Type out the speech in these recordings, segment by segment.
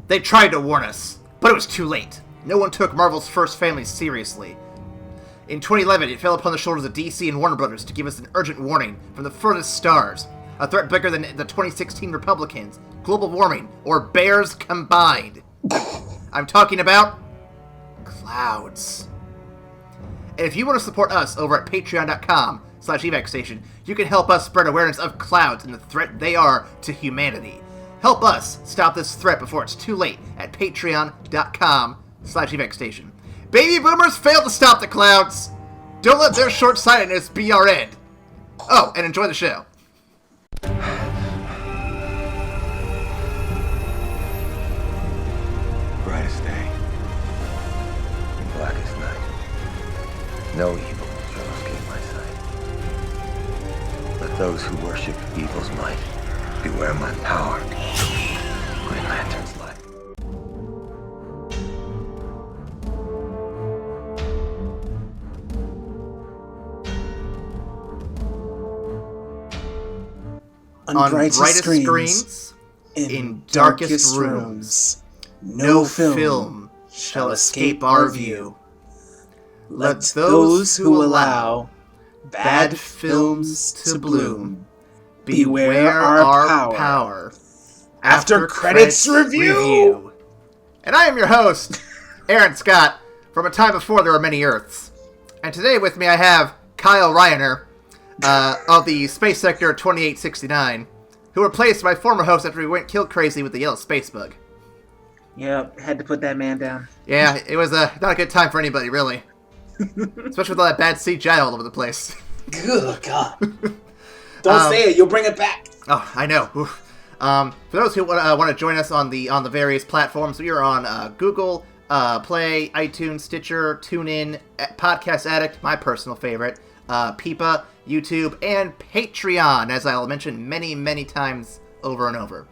They tried to warn us, but it was too late. No one took Marvel's first family seriously. In 2011, it fell upon the shoulders of DC and Warner Brothers to give us an urgent warning from the furthest stars. A threat bigger than the 2016 Republicans, global warming, or bears combined. I'm talking about clouds. And if you want to support us over at patreon.com/evacstation, you can help us spread awareness of clouds and the threat they are to humanity. Help us stop this threat before it's too late at patreon.com/evacstation. Baby boomers failed to stop the clouds. Don't let their short-sightedness be our end. Oh, and enjoy the show. Brightest day, blackest night. No evil shall escape my sight. Let those who worship evil's might beware my power. Green Lantern's light. On brightest screens, in darkest rooms, no film shall escape our view. Let those who allow bad films to bloom beware our power. After credits review. And I am your host, Aaron Scott, from a time before there were many Earths. And today with me I have Kyle Ryaner, of the Space Sector 2869, who replaced my former host after he went killed crazy with the yellow space bug. Yep, had to put that man down. Yeah, it was not a good time for anybody, really. Especially with all that bad CGI all over the place. Good God. Don't say it, you'll bring it back. Oh, I know. For those who want to join us on the various platforms, we are on Google Play, iTunes, Stitcher, TuneIn, Podcast Addict, my personal favorite, Peepa, YouTube, and Patreon, as I'll mention many, many times over and over.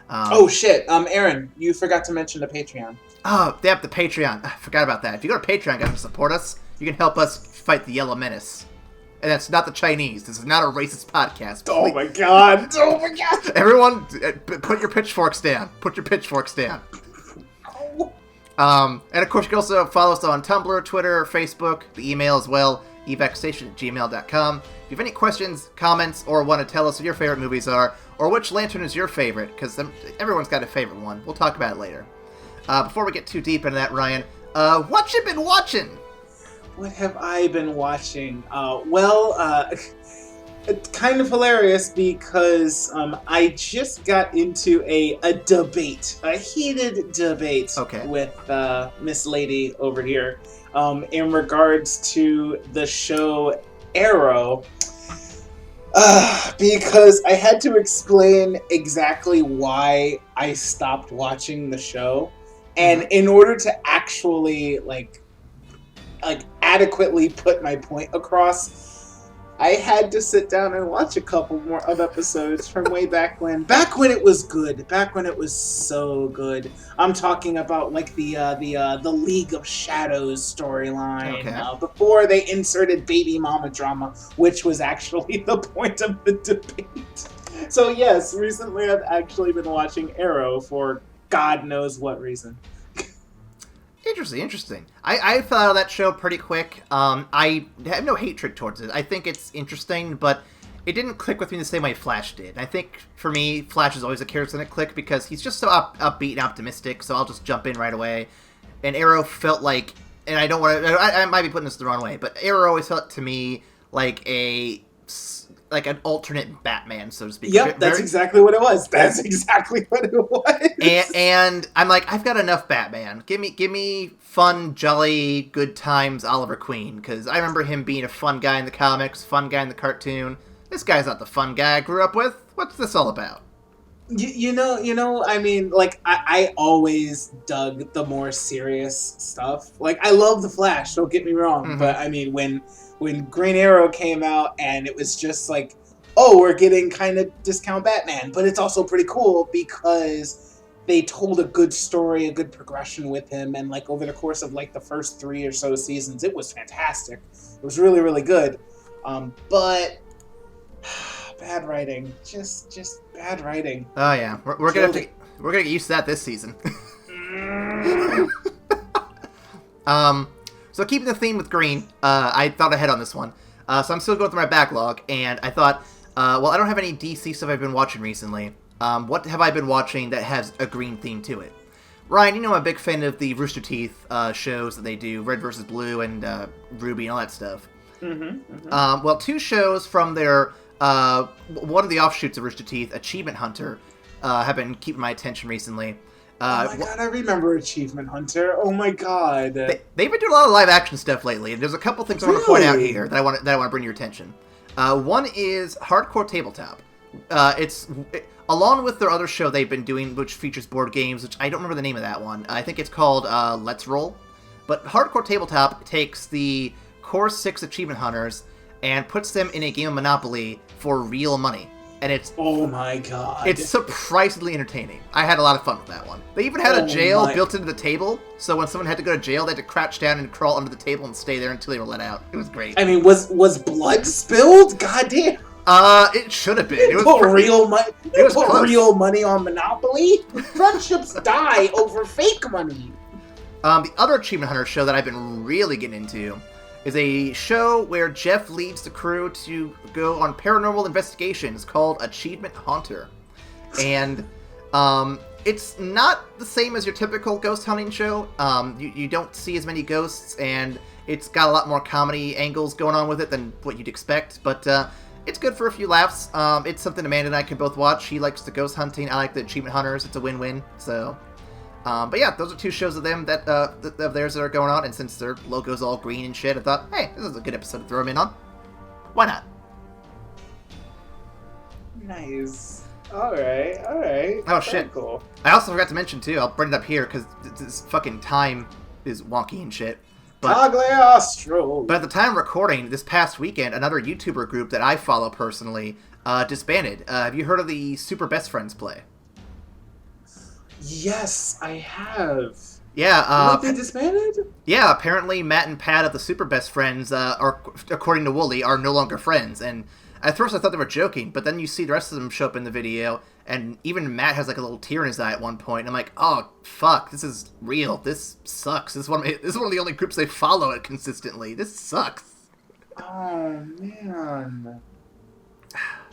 Oh shit, Aaron, you forgot to mention the Patreon. Oh, they have the Patreon. I forgot about that. If you go to Patreon, guys, to support us, you can help us fight the Yellow Menace. And that's not the Chinese. This is not a racist podcast. Oh my god. Oh my god. Everyone, put your pitchforks down. Put your pitchforks down. And of course, you can also follow us on Tumblr, Twitter, Facebook, the email as well, evacstation@gmail.com. If you have any questions, comments, or want to tell us what your favorite movies are, or which Lantern is your favorite, because everyone's got a favorite one. We'll talk about it later. Before we get too deep into that, Ryan, what you been watching? What have I been watching? It's kind of hilarious because I just got into a debate, a heated debate with Miss Lady over here in regards to the show Arrow. Because I had to explain exactly why I stopped watching the show. And in order to actually like adequately put my point across, I had to sit down and watch a couple more of episodes from way back when it was good, back when it was so good. I'm talking about like the League of Shadows storyline, before they inserted baby mama drama, which was actually the point of the debate. So yes, recently I've actually been watching Arrow for God knows what reason. Interesting. I fell out of that show pretty quick. I have no hatred towards it. I think it's interesting, but it didn't click with me the same way Flash did. I think, for me, Flash is always a character that click because he's just so upbeat and optimistic, so I'll just jump in right away. And Arrow felt like, and I don't want to, I might be putting this the wrong way, but Arrow always felt to me like an alternate Batman, so to speak. Yep, that's exactly what it was. That's exactly what it was. And I'm like, I've got enough Batman. Give me fun, jolly, good times Oliver Queen, because I remember him being a fun guy in the comics, fun guy in the cartoon. This guy's not the fun guy I grew up with. What's this all about? You know, I mean, like, I always dug the more serious stuff. Like, I love The Flash, don't get me wrong, but I mean, when Green Arrow came out and it was just like, oh, we're getting kind of discount Batman, but it's also pretty cool because they told a good story, a good progression with him, and like over the course of like the first 3 or so seasons, it was fantastic. It was really, really good. But bad writing, just bad writing. Oh yeah, we're gonna get used to that this season. So keeping the theme with green, I thought ahead on this one. So I'm still going through my backlog, and I thought, well, I don't have any DC stuff I've been watching recently. What have I been watching that has a green theme to it? Ryan, you know I'm a big fan of the Rooster Teeth shows that they do, Red vs. Blue and Ruby and all that stuff. Well, 2 shows from their, one of the offshoots of Rooster Teeth, Achievement Hunter, have been keeping my attention recently. Oh my god, I remember Achievement Hunter. Oh my god. They've been doing a lot of live action stuff lately, and there's a couple things I want to point out here that I want to bring your attention. One is Hardcore Tabletop. Along with their other show they've been doing, which features board games, which I don't remember the name of that one. I think it's called Let's Roll. But Hardcore Tabletop takes the core 6 Achievement Hunters and puts them in a game of Monopoly for real money. And it's... Oh my god. It's surprisingly entertaining. I had a lot of fun with that one. They even had a jail built into the table, so when someone had to go to jail, they had to crouch down and crawl under the table and stay there until they were let out. It was great. I mean, was blood spilled? God damn. It should have been. It was real money. It was real money on Monopoly. Friendships die over fake money. The other Achievement Hunter show that I've been really getting into is a show where Jeff leads the crew to go on paranormal investigations called Achievement Hunter. And it's not the same as your typical ghost hunting show. You don't see as many ghosts, and it's got a lot more comedy angles going on with it than what you'd expect, but it's good for a few laughs. It's something Amanda and I can both watch. She likes the ghost hunting, I like the Achievement Hunters. It's a win-win, so... but yeah, those are 2 shows of them of theirs that are going on, and since their logo's all green and shit, I thought, hey, this is a good episode to throw them in on. Why not? Nice. Alright. Oh, shit. Cool. I also forgot to mention, too, I'll bring it up here, because this fucking time is wonky and shit. But at the time of recording, this past weekend, another YouTuber group that I follow personally disbanded. Have you heard of the Super Best Friends play? Yes, I have. Yeah, they disbanded? Yeah, apparently Matt and Pat of the Super Best Friends are, according to Wooly, are no longer friends. And at first I thought they were joking, but then you see the rest of them show up in the video, and even Matt has like a little tear in his eye at one point. And I'm like, oh fuck, this is real. This sucks. This is one of the only groups they follow it consistently. This sucks. Oh man.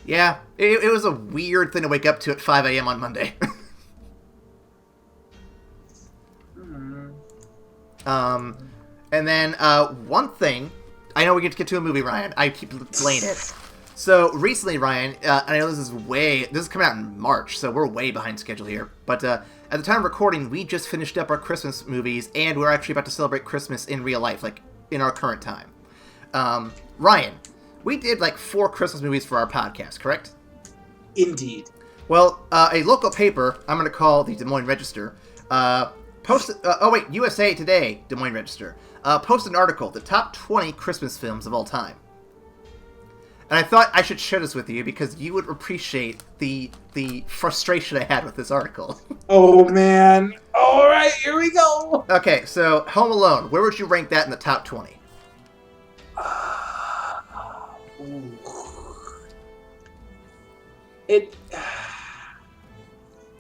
Yeah, it was a weird thing to wake up to at 5 a.m. on Monday. And then, one thing, I know we get to get to a movie, Ryan, I keep delaying it. So, recently, Ryan, I know this is coming out in March, so we're way behind schedule here, but, at the time of recording, we just finished up our Christmas movies, and we're actually about to celebrate Christmas in real life, like, in our current time. Ryan, we did, 4 Christmas movies for our podcast, correct? Indeed. Well, a local paper, I'm going to call the Des Moines Register, USA Today, Des Moines Register, posted an article, the top 20 Christmas films of all time. And I thought I should share this with you because you would appreciate the frustration I had with this article. Oh, man. All right, here we go. Okay, so Home Alone, where would you rank that in the top 20?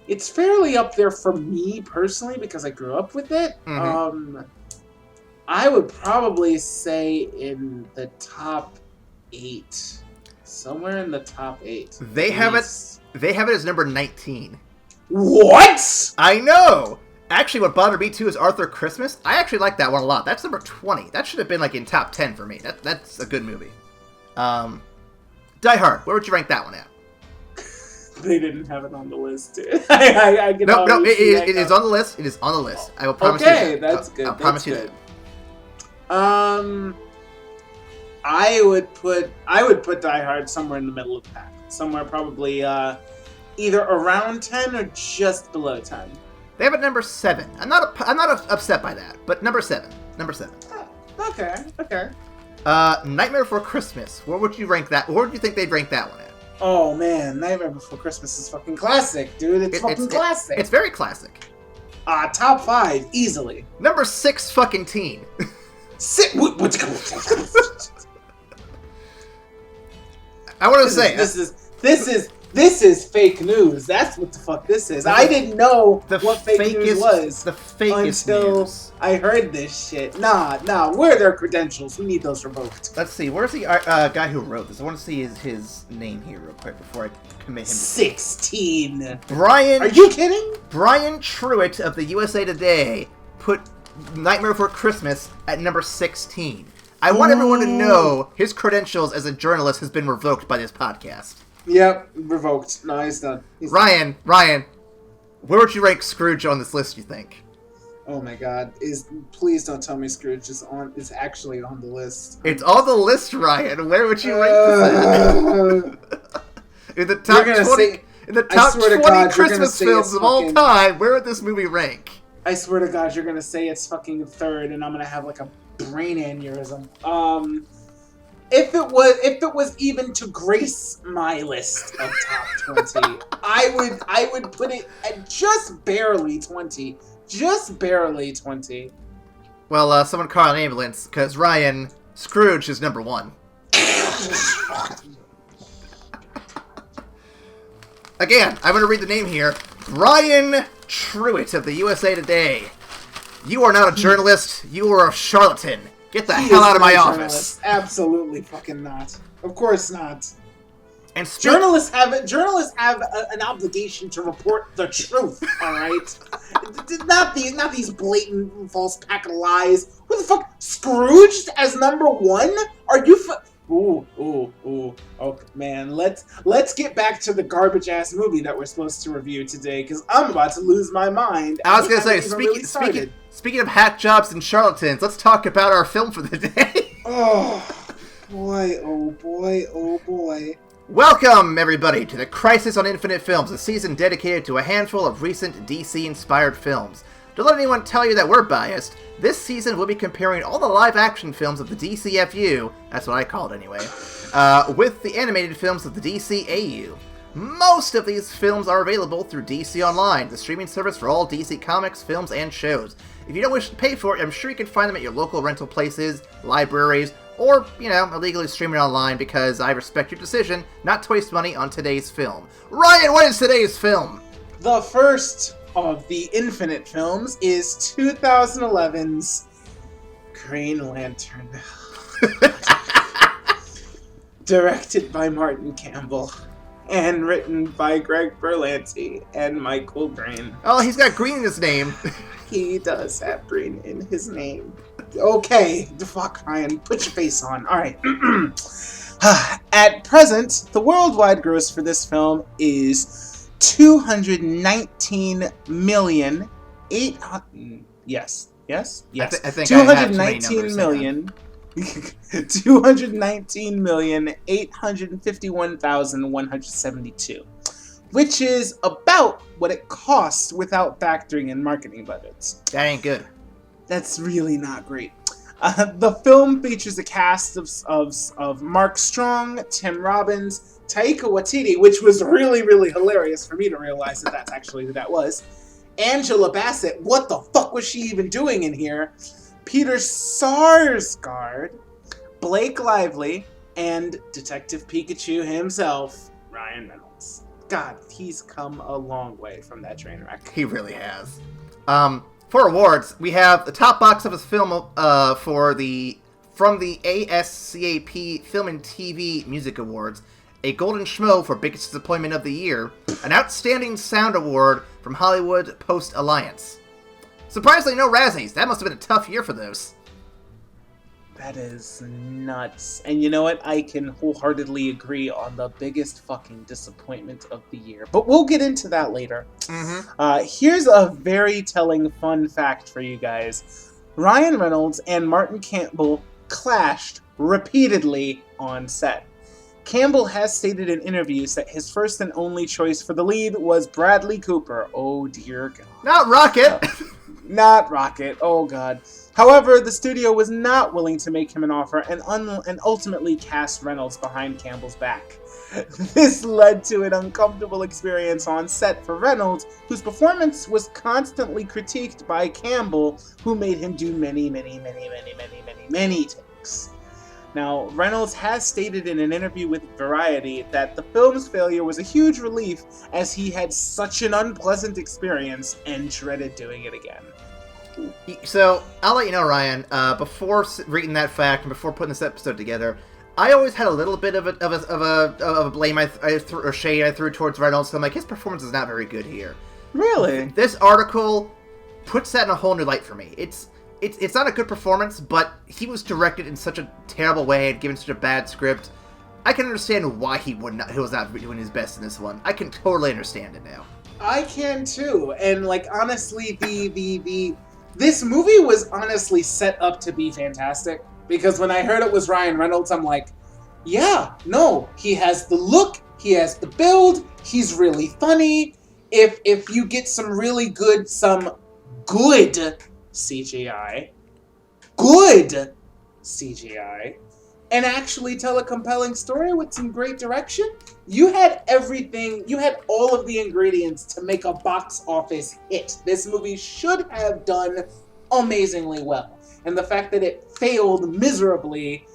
It's fairly up there for me personally because I grew up with it. Mm-hmm. I would probably say in the top 8, somewhere in the top 8. They have it as number 19. What? I know. Actually, what bothered me too is Arthur Christmas. I actually like that one a lot. That's number 20. That should have been in top 10 for me. That's a good movie. Die Hard. Where would you rank that one at? They didn't have it on the list. I can no, it is on the list. It is on the list. I will promise you that. Okay, that's good. I'll promise you that. I would put Die Hard somewhere in the middle of the pack. Somewhere probably either around 10 or just below 10. They have it number 7. I'm not upset by that, but number 7. Okay. Nightmare Before Christmas. Where would you rank that? Where do you think they'd rank that one at? Oh man, Nightmare Before Christmas is fucking classic, dude. It's classic. It's very classic. Top 5 easily. Number 6, fucking teen. I want to say this This is fake news. That's what the fuck this is. I didn't know what fake news was the fakest until news. I heard this shit. Nah. Where are their credentials? We need those revoked. Let's see. Where's the guy who wrote this? I want to see his name here real quick before I commit him. 16. Brian. Are you kidding? Brian Truitt of the USA Today put Nightmare Before Christmas at number 16. I want everyone to know his credentials as a journalist has been revoked by this podcast. Yep, revoked. No, he's done. Ryan, where would you rank Scrooge on this list, you think? Oh my god. Please don't tell me Scrooge is actually on the list. It's on the list, Ryan. Where would you rank this at? In the top 20, in the top 20 Christmas films of all time, where would this movie rank? I swear to God, you're gonna say it's fucking third, and I'm gonna have like a brain aneurysm. If it was even to grace my list of top 20, I would put it at just barely 20. Just barely 20. Well, someone call an ambulance, because Ryan, Scrooge is number 1. Again, I'm going to read the name here. Brian Truitt of the USA Today. You are not a journalist. You are a charlatan. Get the hell out of my office. Absolutely fucking not. Of course not. And journalists have an obligation to report the truth. All right, not these blatant false packet of lies. Who the fuck Scrooged as number 1? Are you? Ooh. Oh man, let's get back to the garbage ass movie that we're supposed to review today, because I'm about to lose my mind. I was gonna say, speaking of hack jobs and charlatans, let's talk about our film for the day. Oh boy, oh boy, oh boy. Welcome, everybody, to the Crisis on Infinite Films, a season dedicated to a handful of recent DC-inspired films. Don't let anyone tell you that we're biased. This season we'll be comparing all the live-action films of the DCFU, that's what I call it anyway, with the animated films of the DCAU. Most of these films are available through DC Online, the streaming service for all DC comics, films, and shows. If you don't wish to pay for it, I'm sure you can find them at your local rental places, libraries, or, illegally streaming online, because I respect your decision not to waste money on today's film. Ryan, what is today's film? The first of the Infinite films is 2011's Green Lantern. Directed by Martin Campbell and written by Greg Berlanti and Michael Green. Oh, he's got green in his name. He does have green in his name. Okay, the fuck, Ryan, put your face on. All right. At present, the worldwide gross for this film is 219 million. Yes. I think 219 million. 219,851,172, which is about what it costs without factoring in marketing budgets. That ain't good. That's really not great. The film features a cast of Mark Strong, Tim Robbins, Taika Waititi, which was really, really hilarious for me to realize that that's actually who that was. Angela Bassett, what the fuck was she even doing in here? Peter Sarsgaard, Blake Lively, and Detective Pikachu himself, Ryan Reynolds. God, he's come a long way from that train wreck. He really has. For awards, we have the top box office film from the ASCAP Film and TV Music Awards, a Golden Schmo for Biggest Disappointment of the Year, an Outstanding Sound Award from Hollywood Post Alliance. Surprisingly, no Razzies. That must have been a tough year for those. That is nuts. And you know what? I can wholeheartedly agree on the biggest fucking disappointment of the year. But we'll get into that later. Mm-hmm. Here's a very telling fun fact for you guys. Ryan Reynolds and Martin Campbell clashed repeatedly on set. Campbell has stated in interviews that his first and only choice for the lead was Bradley Cooper. Oh dear God. Not Rocket! Not Rocket. Oh God. However, the studio was not willing to make him an offer and ultimately cast Reynolds behind Campbell's back. This led to an uncomfortable experience on set for Reynolds, whose performance was constantly critiqued by Campbell, who made him do many takes. Now, Reynolds has stated in an interview with Variety that the film's failure was a huge relief as he had such an unpleasant experience and dreaded doing it again. So, I'll let you know, Ryan, before reading that fact and before putting this episode together, I always had a little bit of a blame or shade I threw towards Reynolds. So I'm like, his performance is not very good here. Really? This article puts that in a whole new light for me. It's not a good performance, but he was directed in such a terrible way and given such a bad script. I can understand why he was not doing his best in this one. I can totally understand it now. I can too, and honestly, this movie was honestly set up to be fantastic, because when I heard it was Ryan Reynolds, I'm like, yeah, no, he has the look, he has the build, he's really funny. If you get some good CGI, and actually tell a compelling story with some great direction, you had everything, you had all of the ingredients to make a box office hit. This movie should have done amazingly well. And the fact that it failed miserably,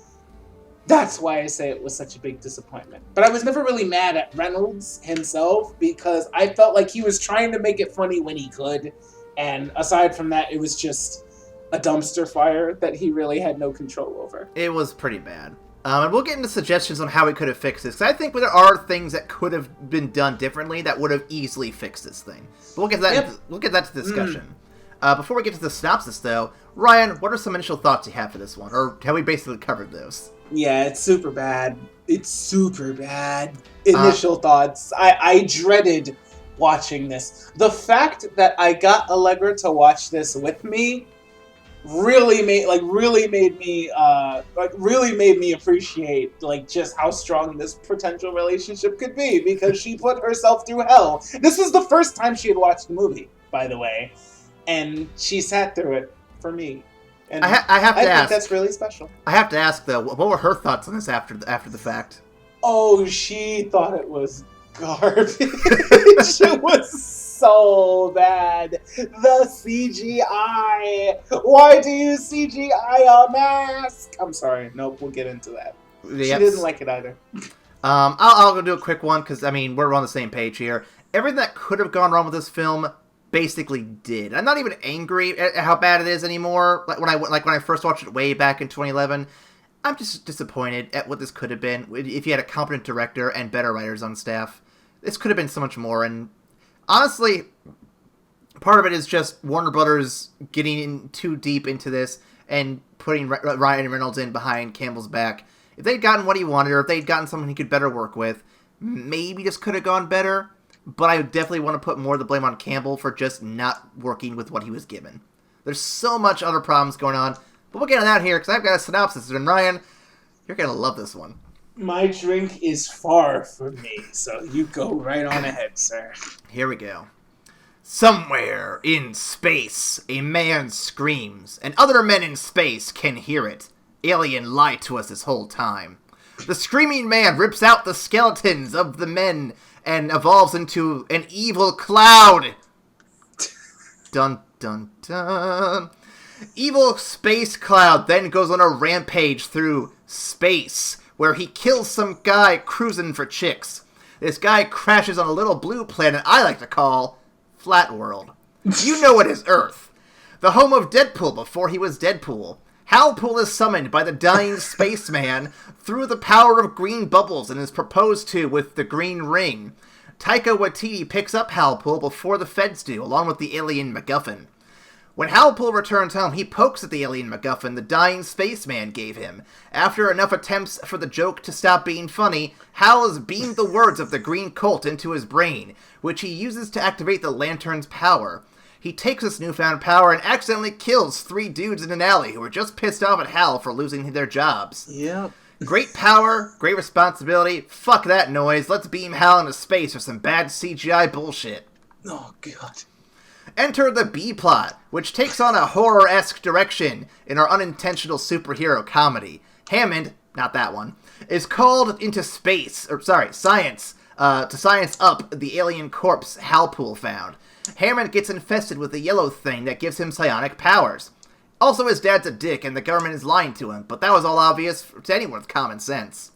that's why I say it was such a big disappointment. But I was never really mad at Reynolds himself, because I felt like he was trying to make it funny when he could. And aside from that, it was just a dumpster fire that he really had no control over. It was pretty bad. And we'll get into suggestions on how we could have fixed this. 'Cause I think there are things that could have been done differently that would have easily fixed this thing. But we'll get that. Yep. We'll get that to discussion. Before we get to the synopsis, though, Ryan, what are some initial thoughts you have for this one, or have we basically covered those? Yeah, it's super bad. Initial thoughts. I dreaded watching this. The fact that I got Allegra to watch this with me really made me appreciate just how strong this potential relationship could be, because she put herself through hell. This was the first time she had watched the movie, by the way, and she sat through it for me. And I think that's really special. I have to ask though, what were her thoughts on this after the fact? Oh, she thought it was garbage. It was so bad. The CGI. Why do you CGI a mask? I'm sorry. Nope, we'll get into that. Yep. She didn't like it either. I'll go do a quick one, because, we're on the same page here. Everything that could have gone wrong with this film basically did. I'm not even angry at how bad it is anymore. When I first watched it way back in 2011, I'm just disappointed at what this could have been. If you had a competent director and better writers on staff, this could have been so much more. And honestly, part of it is just Warner Brothers getting in too deep into this and putting Ryan Reynolds in behind Campbell's back. If they'd gotten what he wanted, or if they'd gotten someone he could better work with, maybe this could have gone better. But I definitely want to put more of the blame on Campbell for just not working with what he was given. There's so much other problems going on. But we'll get on that here, because I've got a synopsis. And Ryan, you're going to love this one. My drink is far from me, so you go right on ahead, sir. Here we go. Somewhere in space, a man screams, and other men in space can hear it. Alien lied to us this whole time. The screaming man rips out the skeletons of the men and evolves into an evil cloud. Dun, dun, dun. Evil space cloud then goes on a rampage through space, where he kills some guy cruising for chicks. This guy crashes on a little blue planet I like to call Flat World. You know it is Earth, the home of Deadpool before he was Deadpool. Halpool is summoned by the dying spaceman through the power of green bubbles and is proposed to with the green ring. Taika Waititi picks up Halpool before the feds do, along with the alien MacGuffin. When Halpool returns home, he pokes at the alien MacGuffin the dying spaceman gave him. After enough attempts for the joke to stop being funny, Hal has beamed the words of the green cult into his brain, which he uses to activate the lantern's power. He takes this newfound power and accidentally kills 3 dudes in an alley who were just pissed off at Hal for losing their jobs. Yep. Great power, great responsibility. Fuck that noise. Let's beam Hal into space for some bad CGI bullshit. Oh, God. Enter the B-plot, which takes on a horror-esque direction in our unintentional superhero comedy. Hammond, not that one, is called into science, to science up the alien corpse Halpool found. Hammond gets infested with a yellow thing that gives him psionic powers. Also, his dad's a dick and the government is lying to him, but that was all obvious to anyone with common sense.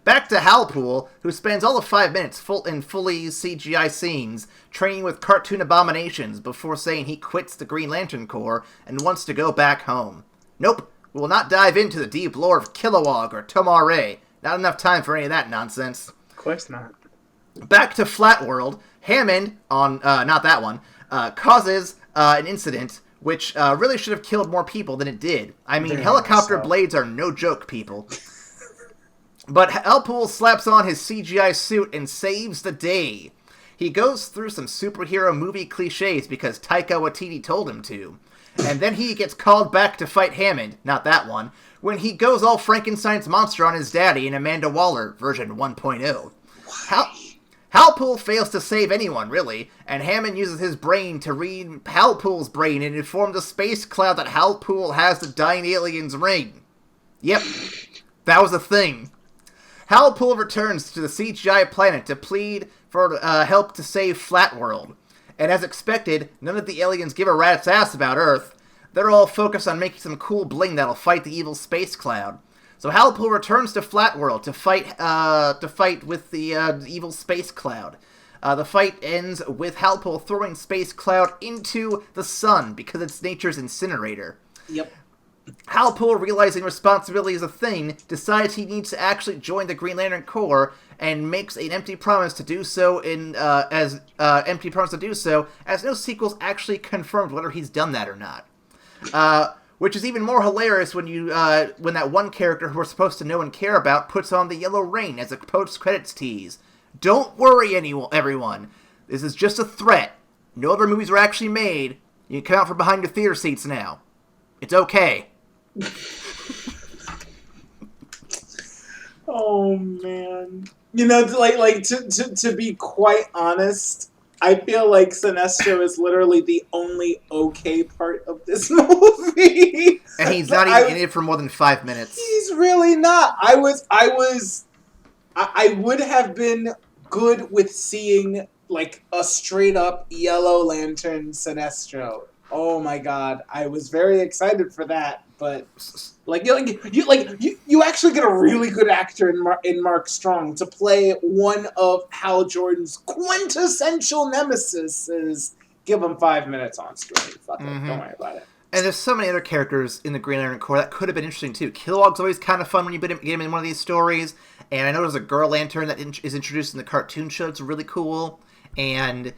Back to Halpool, who spends all of 5 minutes in fully CGI scenes training with cartoon abominations before saying he quits the Green Lantern Corps and wants to go back home. Nope, we will not dive into the deep lore of Kilowog or Tomar-Ray. Not enough time for any of that nonsense. Of course not. Back to Flat World, Hammond, on, not that one, causes an incident which really should have killed more people than it did. I mean, helicopter blades are no joke, people. But Halpool slaps on his CGI suit and saves the day. He goes through some superhero movie cliches because Taika Waititi told him to. And then he gets called back to fight Hammond, not that one, when he goes all Frankenstein's monster on his daddy in Amanda Waller version 1.0. Halpool fails to save anyone, really, and Hammond uses his brain to read Halpool's brain and inform the space cloud that Halpool has the dying alien's ring. Yep, that was a thing. Halpool returns to the CGI planet to plead for help to save Flat World. And as expected, none of the aliens give a rat's ass about Earth. They're all focused on making some cool bling that'll fight the evil space cloud. So Halpool returns to Flat World to fight with the evil space cloud. The fight ends with Halpool throwing Space Cloud into the sun because it's nature's incinerator. Yep. Halpool, realizing responsibility is a thing, decides he needs to actually join the Green Lantern Corps and makes an empty promise to do so as no sequels actually confirmed whether he's done that or not. Which is even more hilarious when that one character who we're supposed to know and care about puts on the yellow rain as a post-credits tease. Don't worry, everyone. This is just a threat. No other movies were actually made. You can come out from behind your theater seats now. It's okay. Oh man, to be quite honest, I feel like Sinestro is literally the only okay part of this movie, and he's not even in it for more than 5 minutes. He's really not. I would have been good with seeing like a straight up Yellow Lantern Sinestro. Oh my god, I was very excited for that, but you actually get a really good actor in Mark Strong to play one of Hal Jordan's quintessential nemesis. Give him 5 minutes on screen. Fuck it, don't worry about it. And there's so many other characters in the Green Lantern Corps that could have been interesting too. Kilowog's always kind of fun when you get him in one of these stories, and I know there's a Girl Lantern that is introduced in the cartoon show. It's really cool, and.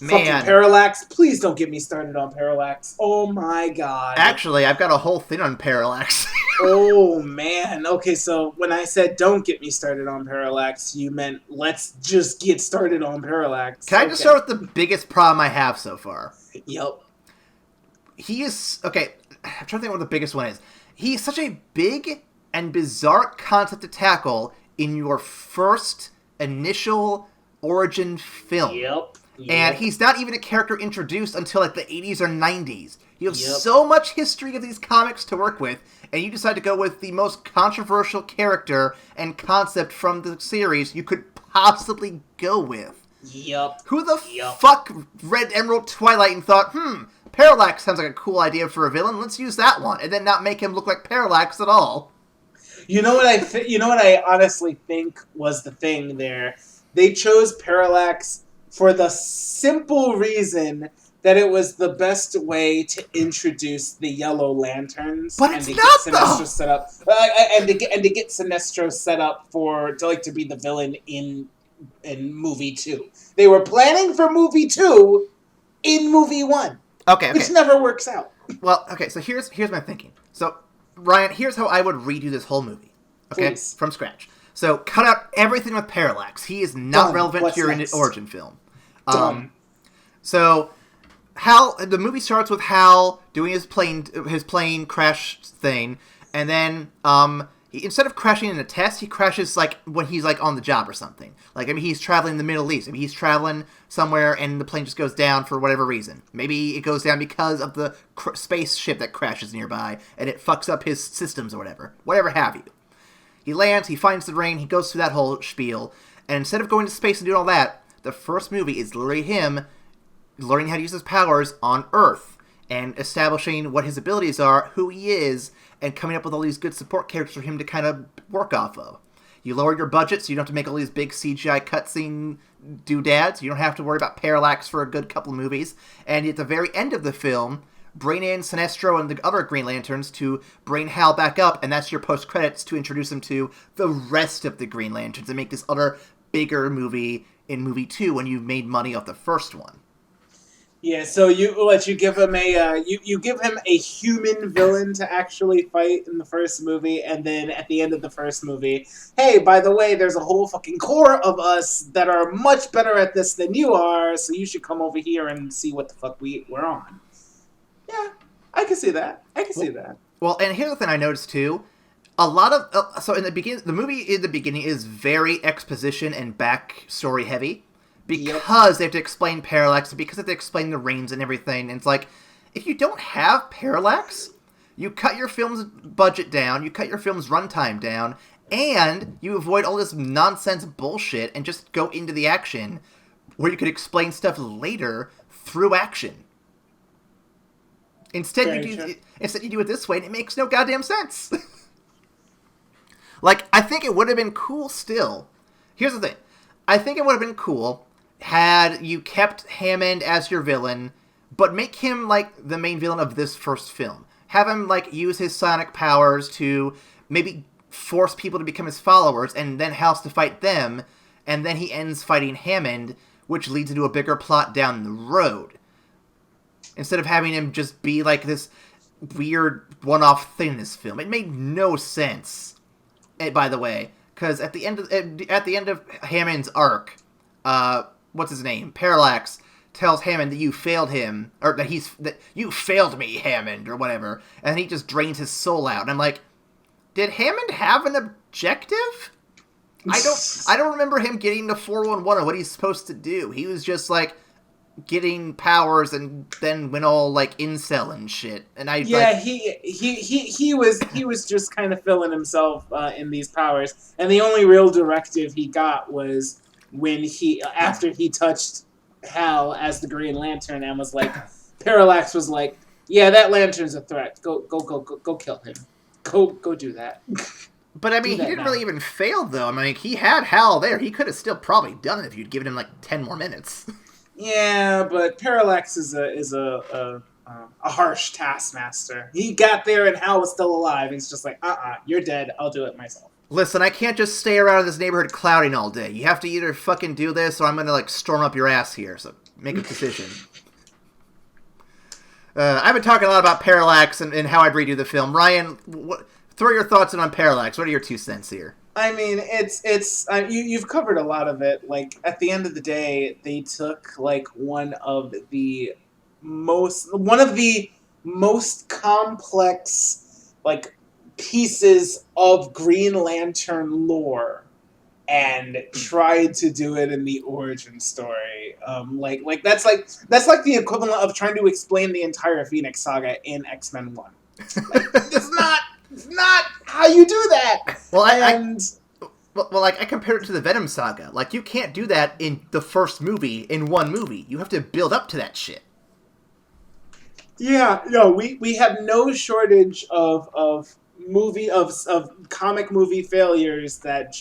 Man. Fucking Parallax. Please don't get me started on Parallax. Oh my god. Actually, I've got a whole thing on Parallax. Oh man. Okay, so when I said don't get me started on Parallax, you meant let's just get started on Parallax. Can I just start with the biggest problem I have so far? Yep. He is... Okay, I'm trying to think what the biggest one is. He's such a big and bizarre concept to tackle in your first initial origin film. Yep. And he's not even a character introduced until like the 80s or 90s. You have so much history of these comics to work with, and you decide to go with the most controversial character and concept from the series you could possibly go with. Yep. Who the fuck read Emerald Twilight and thought, Parallax sounds like a cool idea for a villain, let's use that one, and then not make him look like Parallax at all. You know what I honestly think was the thing there? They chose Parallax for the simple reason that it was the best way to introduce the Yellow Lanterns, but it's not Sinestro set up, and to get Sinestro set up to be the villain in movie 2. They were planning for movie 2 in movie 1. Okay. Which never works out. Well, okay. So here's my thinking. So Ryan, here's how I would redo this whole movie. Okay, Please. From scratch. So cut out everything with Parallax. He is not relevant to your origin film. So the movie starts with Hal doing his plane crash thing, and then instead of crashing in a test, he crashes like when he's like on the job or something. Like he's traveling in the Middle East. He's traveling somewhere and the plane just goes down for whatever reason. Maybe it goes down because of the spaceship that crashes nearby and it fucks up his systems or whatever have you. He lands, he finds the ring, he goes through that whole spiel, and instead of going to space and doing all that, the first movie is literally him learning how to use his powers on Earth. and establishing what his abilities are, who he is, and coming up with all these good support characters for him to kind of work off of. You lower your budget so you don't have to make all these big CGI cutscene doodads. You don't have to worry about Parallax for a good couple movies. And at the very end of the film, bring in Sinestro and the other Green Lanterns to bring Hal back up, and that's your post-credits to introduce him to the rest of the Green Lanterns and make this other bigger movie in movie 2 when you've made money off the first one. Yeah, so you give him you give him a human villain to actually fight in the first movie, and then at the end of the first movie, hey, by the way, there's a whole fucking core of us that are much better at this than you are, so you should come over here and see what the fuck we're on. Yeah, I can see that. See that. Well, and here's the thing I noticed too. A lot of so in the beginning, the movie in the beginning is very exposition and backstory heavy. Because they have to explain Parallax, because they have to explain the rings and everything. And it's like, if you don't have Parallax, you cut your film's budget down, you cut your film's runtime down, and you avoid all this nonsense bullshit and just go into the action where you could explain stuff later through action. Instead, you do it this way, and it makes no goddamn sense. Like, I think it would have been cool still. Here's the thing. I think it would have been cool had you kept Hammond as your villain, but make him, like, the main villain of this first film. Have him, like, use his sonic powers to maybe force people to become his followers, and then Hal's to fight them, and then he ends fighting Hammond, which leads into a bigger plot down the road. Instead of having him just be, like, this weird one-off thing in this film. It made no sense, by the way. Because at the end of Hammond's arc, what's his name? Parallax tells Hammond that you failed him, or that you failed me, Hammond, or whatever, and he just drains his soul out. And I'm like, did Hammond have an objective? I don't remember him getting the 411 or what he's supposed to do. He was just like getting powers and then went all like incel and shit. And he was just kind of filling himself in these powers, and the only real directive he got was when after he touched Hal as the Green Lantern and was like, Parallax was like, yeah, that lantern's a threat. Go kill him. Go do that. But I mean, he didn't really even fail though. I mean, he had Hal there. He could have still probably done it if you'd given him like 10 more minutes. Yeah, but Parallax is a harsh taskmaster. He got there and Hal was still alive. He's just like, you're dead. I'll do it myself. Listen, I can't just stay around in this neighborhood clouding all day. You have to either fucking do this, or I'm gonna like storm up your ass here. So make a decision. I've been talking a lot about Parallax and how I'd redo the film. Ryan, throw your thoughts in on Parallax. What are your 2 cents here? I mean, you've covered a lot of it. Like, at the end of the day, they took like one of the most complex like pieces of Green Lantern lore and tried to do it in the origin story. Like that's like the equivalent of trying to explain the entire Phoenix Saga in X-Men 1. Like, it's not how you do that. Well, I compared it to the Venom Saga. Like, you can't do that in the first movie in one movie. You have to build up to that shit. Yeah, no, we have no shortage of comic movie failures that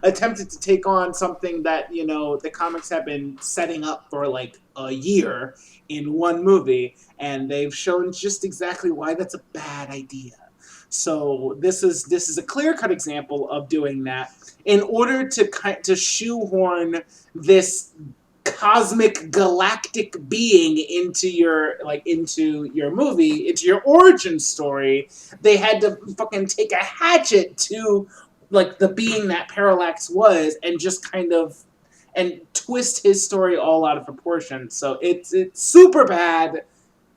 attempted to take on something that, you know, the comics have been setting up for like a year in one movie, and they've shown just exactly why that's a bad idea. So this is a clear-cut example of doing that in order to shoehorn this cosmic galactic being into your movie, into your origin story. They had to fucking take a hatchet to like the being that Parallax was and just kind of and twist his story all out of proportion. So it's super bad. It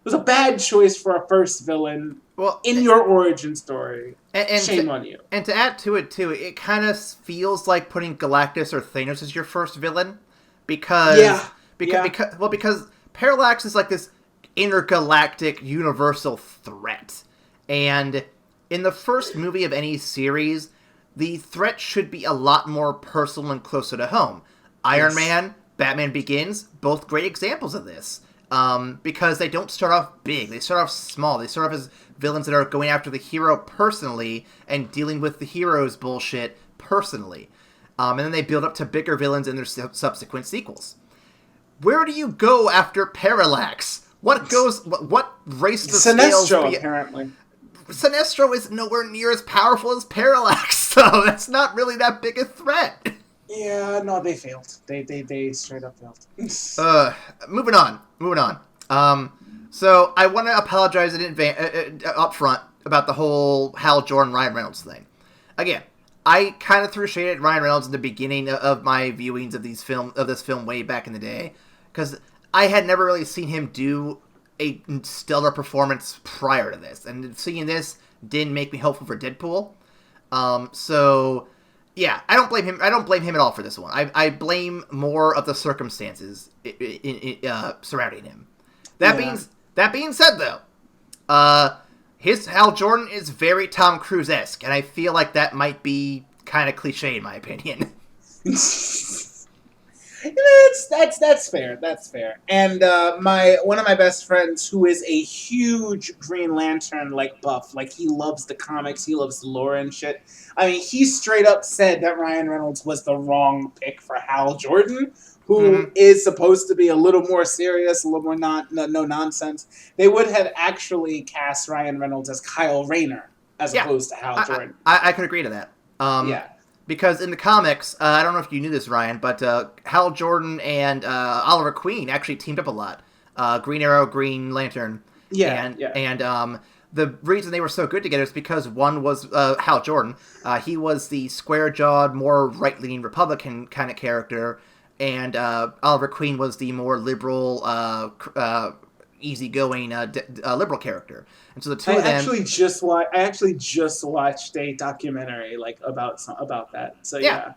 was a bad choice for a first villain in your origin story. And shame on you. And to add to it too, it kind of feels like putting Galactus or Thanos as your first villain. Because Parallax is like this intergalactic universal threat. And in the first movie of any series, the threat should be a lot more personal and closer to home. Iron Man, Batman Begins, both great examples of this. because they don't start off big. They start off small. They start off as villains that are going after the hero personally and dealing with the hero's bullshit personally. And then they build up to bigger villains in their subsequent sequels. Where do you go after Parallax? What race the scales? Sinestro, apparently. Sinestro is nowhere near as powerful as Parallax, so that's not really that big a threat. Yeah, no, they failed. They straight up failed. Moving on. So I want to apologize up front about the whole Hal Jordan Ryan Reynolds thing. Again, I kind of threw shade at Ryan Reynolds in the beginning of my viewings of this film way back in the day, because I had never really seen him do a stellar performance prior to this, and seeing this didn't make me hopeful for Deadpool. So yeah, I don't blame him. I don't blame him at all for this one. I blame more of the circumstances surrounding him. That being said, though, his Hal Jordan is very Tom Cruise-esque, and I feel like that might be kind of cliche in my opinion. That's fair. That's fair. And one of my best friends, who is a huge Green Lantern buff, he loves the comics, he loves the lore and shit. I mean, he straight up said that Ryan Reynolds was the wrong pick for Hal Jordan, who is supposed to be a little more serious, a little more no nonsense. They would have actually cast Ryan Reynolds as Kyle Rayner as opposed to Hal Jordan. I could agree to that. Yeah. Because in the comics, I don't know if you knew this, Ryan, but Hal Jordan and Oliver Queen actually teamed up a lot. Green Arrow, Green Lantern. And the reason they were so good together is because one was Hal Jordan. He was the square-jawed, more right-leaning Republican kind of character, and Oliver Queen was the more liberal, easygoing liberal character. And so the two of them... I actually just watched a documentary about that. So yeah.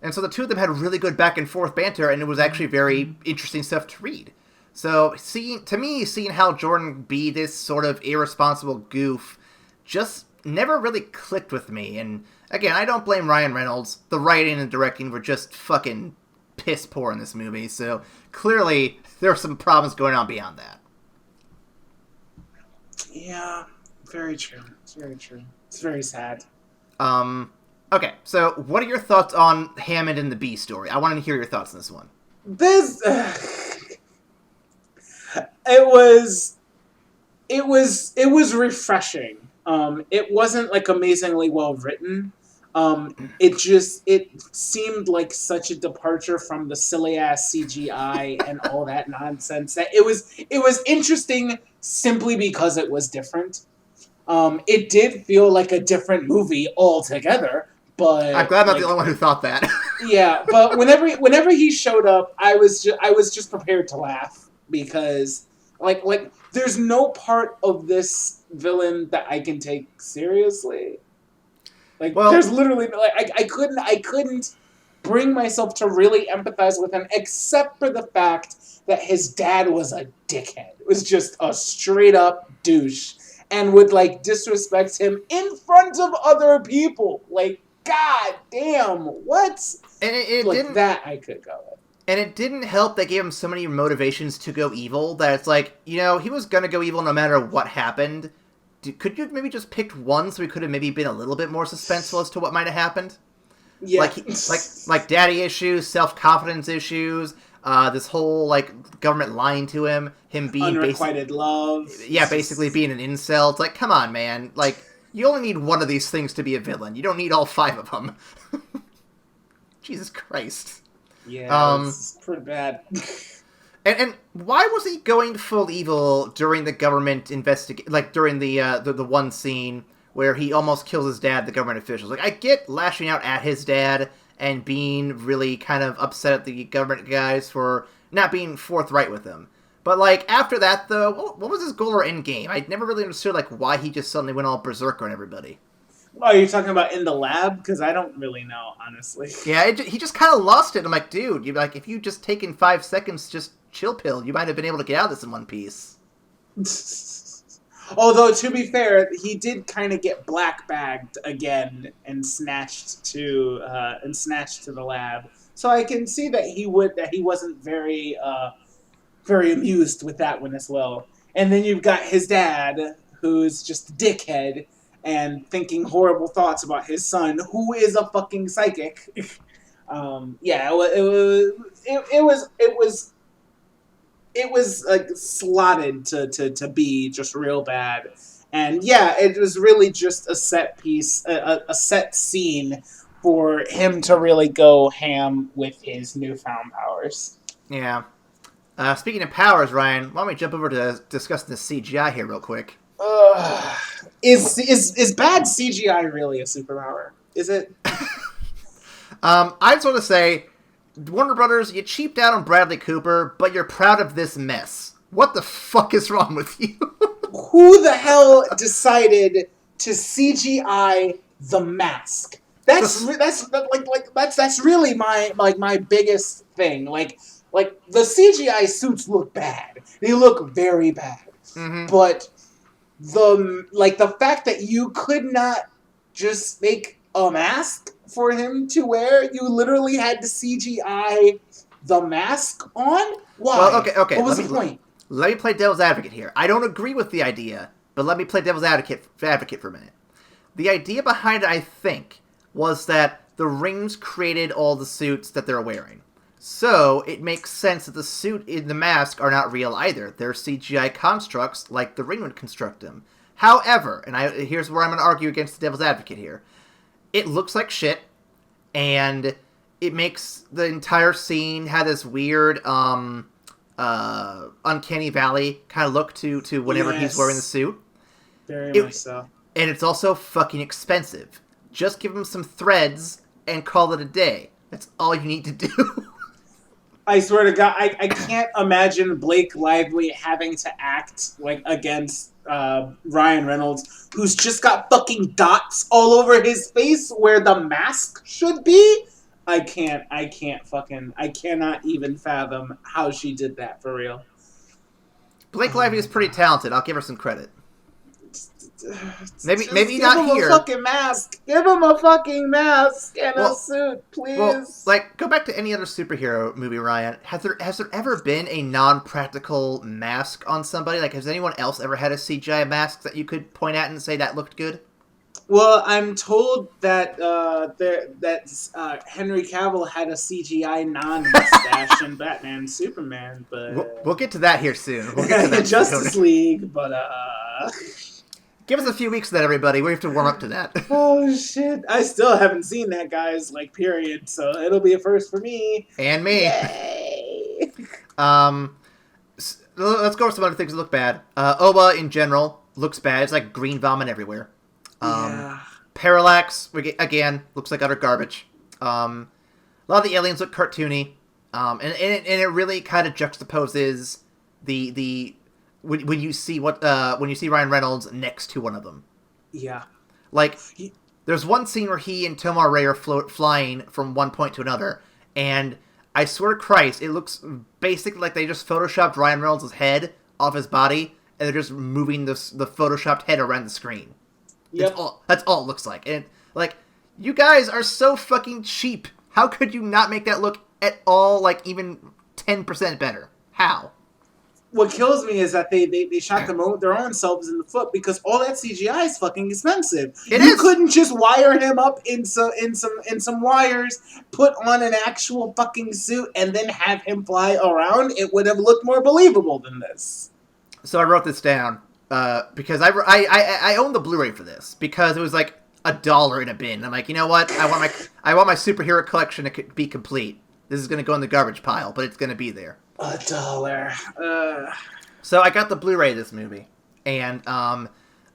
And so the two of them had really good back and forth banter, and it was actually very interesting stuff to read. So seeing Hal Jordan be this sort of irresponsible goof just never really clicked with me. And again, I don't blame Ryan Reynolds. The writing and directing were just fucking piss poor in this movie. So clearly there are some problems going on beyond that. Yeah, very true. It's very true. It's very sad. Okay, so what are your thoughts on Hammond and the Bee story? I want to hear your thoughts on this one. It was refreshing. It wasn't amazingly well written. It seemed like such a departure from the silly ass CGI and all that nonsense that it was interesting simply because it was different. It did feel like a different movie altogether, but I'm glad I'm not the only one who thought that. Yeah, but whenever he showed up, I was just prepared to laugh because there's no part of this villain that I can take seriously. There's literally I couldn't bring myself to really empathize with him, except for the fact that his dad was a dickhead. It was just a straight up douche, and would disrespect him in front of other people. God damn, what? And it didn't, that I could go with. And it didn't help they gave him so many motivations to go evil that it's he was gonna go evil no matter what happened. Could you have maybe just picked one so we could have maybe been a little bit more suspenseful as to what might have happened? Yeah. Like daddy issues, self-confidence issues, this whole government lying to him being unrequited love. Yeah, basically being an incel. It's come on, man. You only need one of these things to be a villain. You don't need all five of them. Jesus Christ. Yeah, it's pretty bad. And why was he going full evil during the government during the one scene where he almost kills his dad, the government officials? I get lashing out at his dad and being really kind of upset at the government guys for not being forthright with him. But after that, though, what was his goal or end game? I never really understood why he just suddenly went all berserker on everybody. Oh, you're talking about in the lab? Because I don't really know, honestly. Yeah, he just kind of lost it. I'm dude, if you just taken 5 seconds, just chill pill, you might have been able to get out of this in one piece. Although, to be fair, he did kind of get black bagged again and snatched to the lab. So I can see that he wasn't very very amused with that one as well. And then you've got his dad, who's just a dickhead and thinking horrible thoughts about his son, who is a fucking psychic. It was like slotted to be just real bad. And yeah, it was really just a set piece, a set scene for him to really go ham with his newfound powers. Yeah. Speaking of powers, Ryan, why don't we jump over to discussing the CGI here real quick? Is bad CGI really a superpower? Is it? I just want to say, Warner Brothers, you cheaped out on Bradley Cooper, but you're proud of this mess. What the fuck is wrong with you? Who the hell decided to CGI the mask? That's really my biggest thing. Like the CGI suits look bad. They look very bad. Mm-hmm. But the fact that you could not just make a mask for him to wear, you literally had to CGI the mask on? Why? Well, okay. What was the point? Let me play devil's advocate here. I don't agree with the idea, but let me play devil's advocate for a minute. The idea behind it, I think, was that the rings created all the suits that they're wearing. So, it makes sense that the suit in the mask are not real either. They're CGI constructs like the ring would construct them. However, and here's where I'm going to argue against the devil's advocate here. It looks like shit, and it makes the entire scene have this weird, Uncanny Valley kind of look to whenever he's wearing the suit. Very much so. And it's also fucking expensive. Just give him some threads and call it a day. That's all you need to do. I swear to God, I can't imagine Blake Lively having to act like against Ryan Reynolds, who's just got fucking dots all over his face where the mask should be. I cannot even fathom how she did that for real. Blake Lively is pretty talented. I'll give her some credit. Maybe not here. Give him a fucking mask. Give him a fucking mask and a suit, please. Well, go back to any other superhero movie, Ryan. Has there ever been a non-practical mask on somebody? Like, has anyone else ever had a CGI mask that you could point at and say that looked good? Well, I'm told that Henry Cavill had a CGI non-mustache in Batman Superman, but we'll get to that here soon. We'll get to that Justice League, but give us a few weeks of that, everybody. We have to warm up to that. Oh shit! I still haven't seen that, guys. Period. So it'll be a first for me and me. Yay! Let's go over some other things that look bad. Oba in general looks bad. It's like green vomit everywhere. Yeah. Parallax, again, looks like utter garbage. A lot of the aliens look cartoony. And it really kind of juxtaposes when you see Ryan Reynolds next to one of them. Yeah. There's one scene where he and Tomar Ray are flying from one point to another, and I swear to Christ, it looks basically like they just photoshopped Ryan Reynolds' head off his body, and they're just moving the photoshopped head around the screen. Yep. That's all it looks like. And, you guys are so fucking cheap. How could you not make that look at all, even 10% better? How? What kills me is that they shot their own selves in the foot because all that CGI is fucking expensive. You couldn't just wire him up in some wires, put on an actual fucking suit, and then have him fly around. It would have looked more believable than this. So I wrote this down because I own the Blu-ray for this because it was $1 in a bin. I'm like, you know what? I want my superhero collection to be complete. This is going to go in the garbage pile, but it's going to be there. $1. So I got the Blu-ray of this movie, and I'm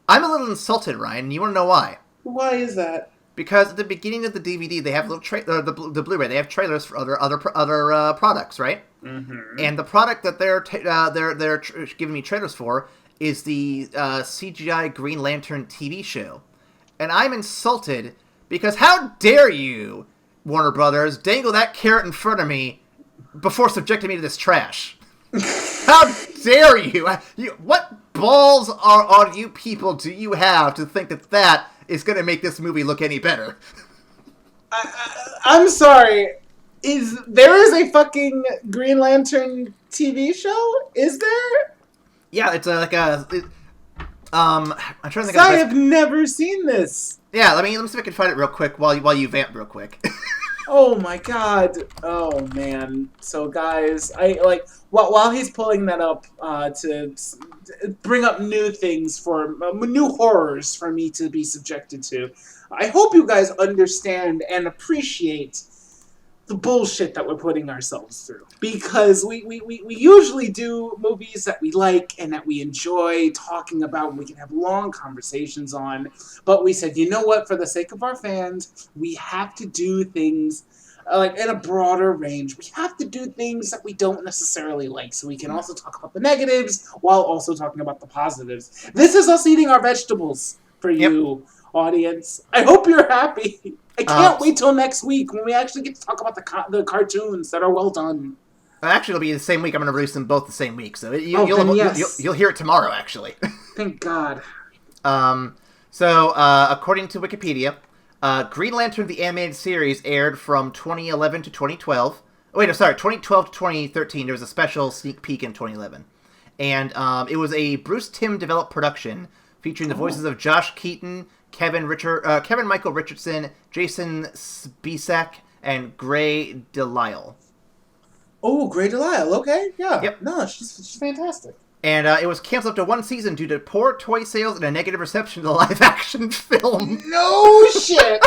a little insulted, Ryan. And you want to know why? Why is that? Because at the beginning of the DVD, they have the Blu-ray. They have trailers for other products, right? Mm-hmm. And the product that they're giving me trailers for is the CGI Green Lantern TV show, and I'm insulted because how dare you, Warner Brothers, dangle that carrot in front of me before subjecting me to this trash? How dare you? What balls on you people do you have to think that is going to make this movie look any better? I'm sorry. There is a fucking Green Lantern TV show? Is there? Yeah, it's I'm trying to think. I have never seen this. Yeah, let me see if I can find it real quick while you vamp real quick. Oh my god! Oh man! So guys, while he's pulling that up to bring up new things for new horrors for me to be subjected to, I hope you guys understand and appreciate the bullshit that we're putting ourselves through, because we usually do movies that we like and that we enjoy talking about and we can have long conversations on, but we said, you know what, for the sake of our fans, we have to do things in a broader range. We have to do things that we don't necessarily like, so we can also talk about the negatives while also talking about the positives. This is us eating our vegetables for you, audience. I hope you're happy. I can't wait till next week when we actually get to talk about the cartoons that are well done. Actually, it'll be the same week. I'm going to release them both the same week, so you'll hear it tomorrow, actually. Thank God. So, according to Wikipedia, Green Lantern, the animated series, aired from 2011 to 2012. Oh, wait, no, sorry, 2012 to 2013. There was a special sneak peek in 2011. And it was a Bruce Timm developed production featuring the voices of Josh Keaton, Kevin Michael Richardson, Jason Spisak, and Gray Delisle. Oh, Gray Delisle. Okay, yeah. Yep. No, she's fantastic. And it was canceled after one season due to poor toy sales and a negative reception to the live-action film. No shit!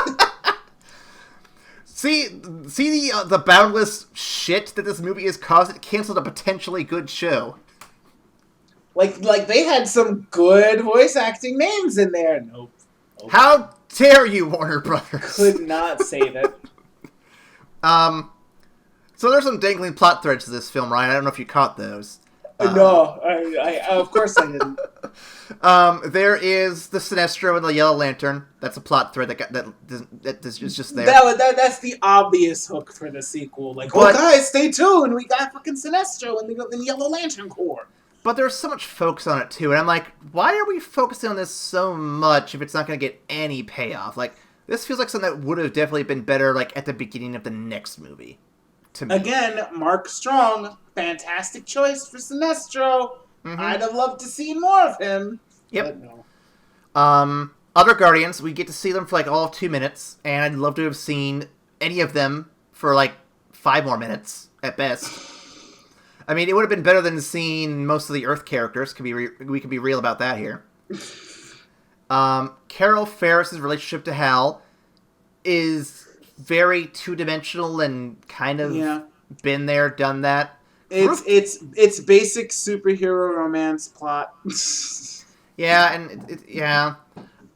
See the boundless shit that this movie has caused? It canceled a potentially good show. Like they had some good voice acting names in there. Nope. How dare you, Warner Brothers? Could not save it. So there's some dangling plot threads to this film, Ryan. I don't know if you caught those. No, I of course I didn't. There is the Sinestro and the Yellow Lantern. That's a plot thread that is just there. That's the obvious hook for the sequel. Guys, stay tuned. We got fucking Sinestro and the Yellow Lantern Corps. But there's so much focus on it, too. And I'm like, why are we focusing on this so much if it's not going to get any payoff? Like, this feels like something that would have definitely been better, at the beginning of the next movie. To me. Again, Mark Strong, fantastic choice for Sinestro. Mm-hmm. I'd have loved to see more of him. Yep. But no. Other Guardians, we get to see them for all of 2 minutes, and I'd love to have seen any of them for 5 more minutes at best. I mean, it would have been better than seeing most of the Earth characters. We can be real about that here. Carol Ferris's relationship to Hal is very two-dimensional and kind of been there, done that. It's basic superhero romance plot. Yeah, and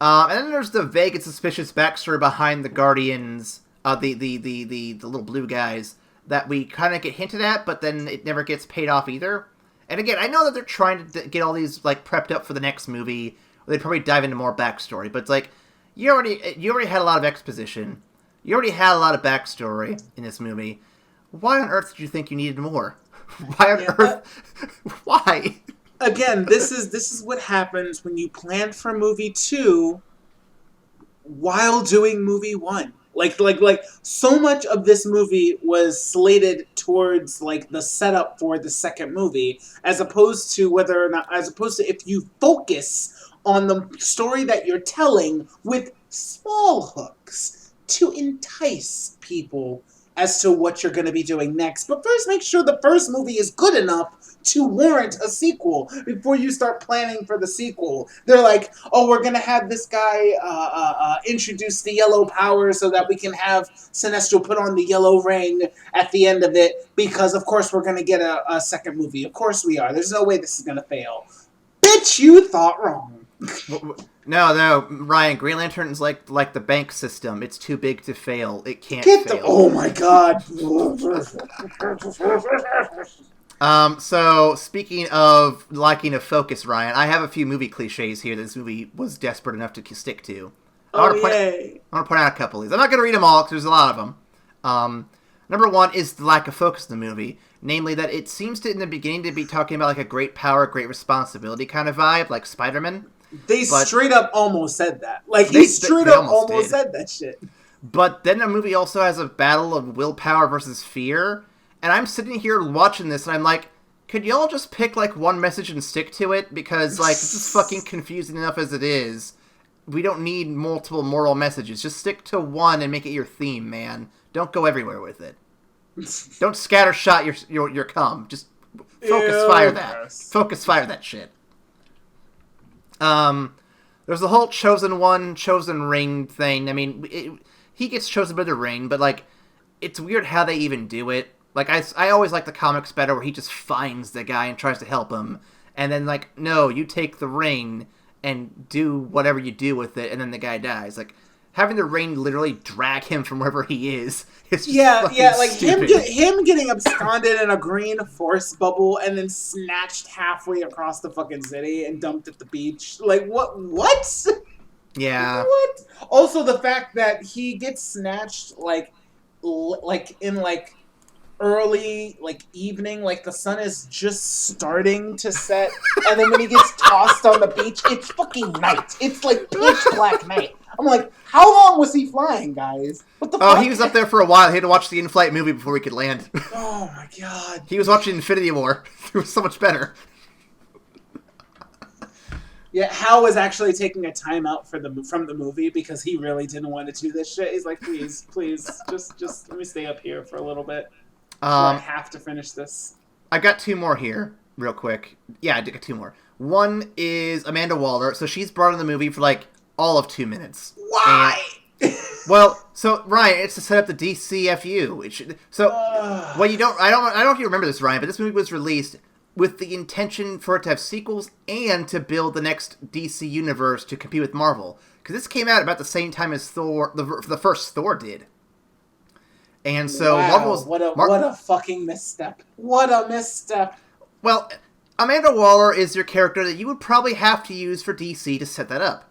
and then there's the vague and suspicious backstory behind the Guardians, the little blue guys that we kind of get hinted at, but then it never gets paid off either. And again, I know that they're trying to get all these prepped up for the next movie. Or they'd probably dive into more backstory, but it's you already had a lot of exposition. You already had a lot of backstory in this movie. Why on earth did you think you needed more? Why on earth? Why? Again, this is what happens when you plan for movie 2 while doing movie 1. So much of this movie was slated towards the setup for the second movie, as opposed to if you focus on the story that you're telling with small hooks to entice people as to what you're going to be doing next. But first, make sure the first movie is good enough to warrant a sequel before you start planning for the sequel. They're like, oh, we're going to have this guy introduce the yellow power so that we can have Sinestro put on the yellow ring at the end of it, because of course we're going to get a second movie. Of course we are. There's no way this is going to fail. Bitch, you thought wrong. No, Ryan, Green Lantern's like the bank system. It's too big to fail. It can't fail. Oh my god. So, speaking of lacking of focus, Ryan, I have a few movie cliches here that this movie was desperate enough to stick to. I want to point out a couple of these. I'm not going to read them all, because there's a lot of them. Number one is the lack of focus in the movie. Namely, that it seems to, in the beginning, to be talking about a great power, great responsibility kind of vibe, like Spider-Man. They straight up almost said that. He straight up almost said that shit. But then the movie also has a battle of willpower versus fear. And I'm sitting here watching this, and I'm like, could y'all just pick, like, one message and stick to it? Because, like, this is fucking confusing enough as it is. We don't need multiple moral messages. Just stick to one and make it your theme, man. Don't go everywhere with it. Don't scattershot your cum. Just focus fire that. Focus fire that shit. There's the whole chosen one, chosen ring thing. I mean, he gets chosen by the ring, but, like, it's weird how they even do it. Like, I always like the comics better where he just finds the guy and tries to help him. And then, like, no, you take the ring and do whatever you do with it, and then the guy dies. Like, having the ring literally drag him from wherever he is just like stupid. him getting absconded in a green force bubble and then snatched halfway across the fucking city and dumped at the beach. Like, what? Yeah. What? Also, the fact that he gets snatched, like in, like, early, like, evening, like, the sun is just starting to set, and then when he gets tossed on the beach, it's fucking night. It's, like, pitch black night. I'm like, how long was he flying, guys? What the fuck? Oh, he was up there for a while. He had to watch the in-flight movie before he could land. Oh, my God. He was watching Infinity War. It was so much better. Yeah, Hal was actually taking a time out from the movie because he really didn't want to do this shit. He's like, please, just let me stay up here for a little bit. I have to finish this. I got two more here, real quick. Yeah, I did get two more. One is Amanda Waller. So she's brought in the movie for, like, all of 2 minutes. Why? Well, so Ryan, it's to set up the DCFU. I don't know if you remember this, Ryan, but this movie was released with the intention for it to have sequels and to build the next DC universe to compete with Marvel. Because this came out about the same time as Thor, the first Thor did. And so Marvel's... What a fucking misstep. What a misstep. Well, Amanda Waller is your character that you would probably have to use for DC to set that up.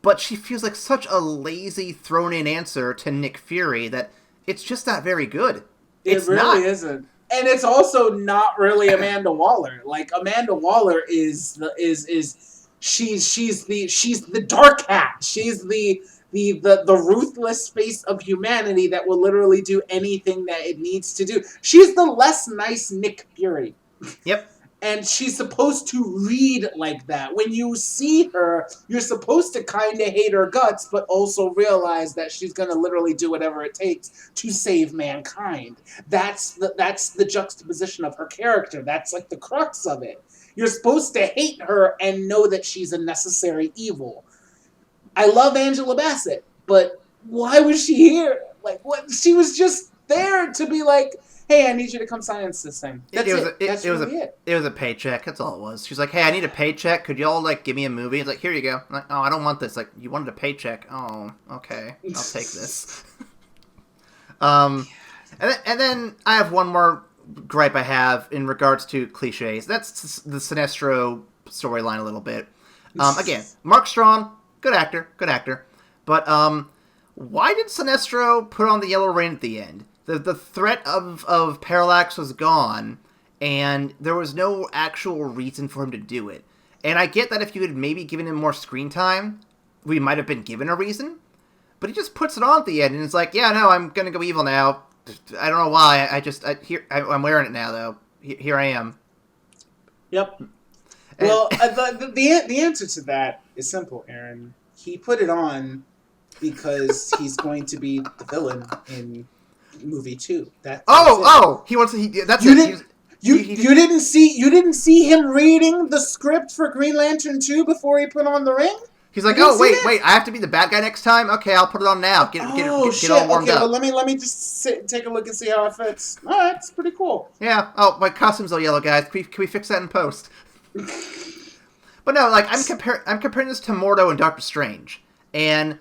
But she feels like such a lazy, thrown-in answer to Nick Fury that it's just not very good. It really isn't. And it's also not really Amanda Waller. Like, Amanda Waller she's the dark hat. She's the ruthless face of humanity that will literally do anything that it needs to do. She's the less nice Nick Fury. Yep. And she's supposed to read like that. When you see her, you're supposed to kind of hate her guts, but also realize that she's going to literally do whatever it takes to save mankind. That's the juxtaposition of her character. That's, like, the crux of it. You're supposed to hate her and know that she's a necessary evil. I love Angela Bassett, but why was she here? Like, what? She was just there to be like, hey, I need you to come science this thing. That's it. It was a paycheck. That's all it was. She's like, hey, I need a paycheck. Could y'all, like, give me a movie? It's like, here you go. I'm like, oh, I don't want this. Like, you wanted a paycheck. Oh, okay. I'll take this. And then I have one more gripe I have in regards to cliches. That's the Sinestro storyline a little bit. Again, Mark Strong, good actor. But why did Sinestro put on the yellow rain at the end? The threat of Parallax was gone, and there was no actual reason for him to do it. And I get that if you had maybe given him more screen time, we might have been given a reason. But he just puts it on at the end, and it's like, yeah, no, I'm gonna go evil now. I don't know why. I'm wearing it now, though. Here I am. Yep. Well, the answer to that is simple, Aaron. He put it on because he's going to be the villain in movie 2. He wants to. That's it. You didn't see him reading the script for Green Lantern 2 before he put on the ring? He's like, oh, wait, I have to be the bad guy next time? Okay, I'll put it on now. Get all warmed up. Well, let me just take a look and see how it fits. All right, it's pretty cool. Yeah. Oh, my costume's all yellow, guys. Can we fix that in post? But no, like, I'm comparing this to Mordo and Doctor Strange. And